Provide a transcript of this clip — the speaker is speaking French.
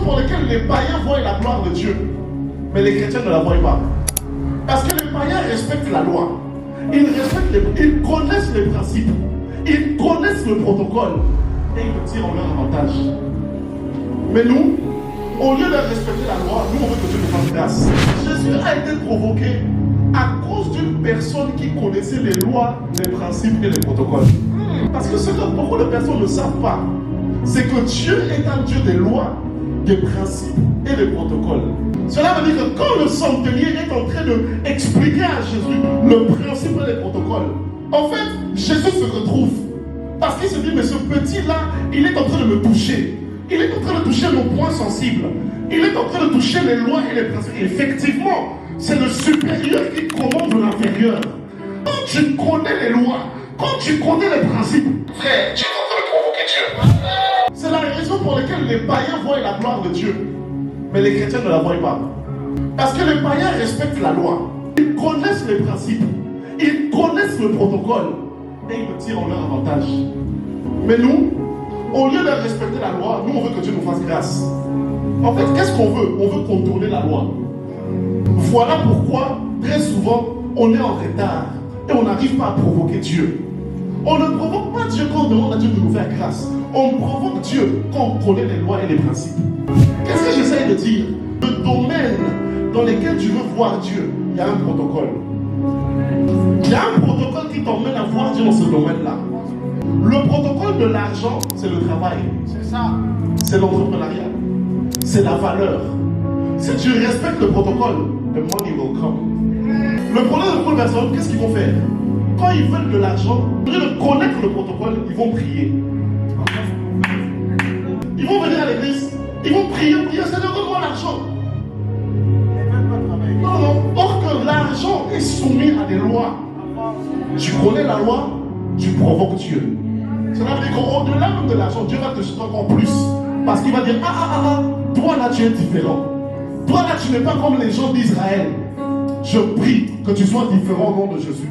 pour laquelle les païens voient la gloire de Dieu, mais les chrétiens ne la voient pas. Parce que les païens respectent la loi. Ils connaissent les principes. Ils connaissent le protocole. Et ils le tirent en leur avantage. Mais nous, au lieu de respecter la loi, nous on veut que Dieu nous fasse grâce. Jésus a été provoqué à cause d'une personne qui connaissait les lois, les principes et les protocoles. Parce que ce que beaucoup de personnes ne savent pas, c'est que Dieu est un Dieu des lois, des principes et des protocoles. Cela veut dire que quand le centenier est en train d'expliquer à Jésus le principe et les protocoles, en fait, Jésus se retrouve. Parce qu'il se dit, mais ce petit-là, il est en train de me toucher. Il est en train de toucher mon point sensible. Il est en train de toucher les lois et les principes. Et effectivement, c'est le supérieur qui commande l'inférieur. Quand tu connais les lois, quand tu connais les principes, frère, tu es en train de provoquer Dieu. C'est la raison pour laquelle les païens voient la gloire de Dieu, mais les chrétiens ne la voient pas. Parce que les païens respectent la loi. Ils connaissent les principes. Ils connaissent le protocole. Et ils le tirent en leur avantage. Mais nous, au lieu de respecter la loi, nous on veut que Dieu nous fasse grâce. En fait, qu'est-ce qu'on veut? On veut contourner la loi. Voilà pourquoi, très souvent, on est en retard et on n'arrive pas à provoquer Dieu. On ne provoque pas Dieu quand on demande à Dieu de nous faire grâce. On provoque Dieu quand on connaît les lois et les principes. Qu'est-ce que j'essaie de dire? Le domaine dans lequel tu veux voir Dieu, il y a un protocole. Il y a un protocole qui t'emmène à voir Dieu dans ce domaine-là. Le protocole de l'argent, c'est le travail. C'est ça. C'est l'entrepreneuriat. C'est la valeur. Si tu respectes le protocole, the money will come. Le problème de beaucoup de personnes, qu'est-ce qu'ils vont faire? Quand ils veulent de l'argent, au lieu de connaître le protocole, ils vont prier. Ils vont venir à l'église, ils vont prier, Seigneur, donne-moi l'argent. Non. Or que l'argent est soumis à des lois. Tu connais la loi, tu provoques Dieu. Cela veut dire qu'au-delà même de l'argent, Dieu va te soutenir encore plus. Parce qu'il va dire, toi là tu es différent. Toi là tu n'es pas comme les gens d'Israël. Je prie que tu sois différent au nom de Jésus.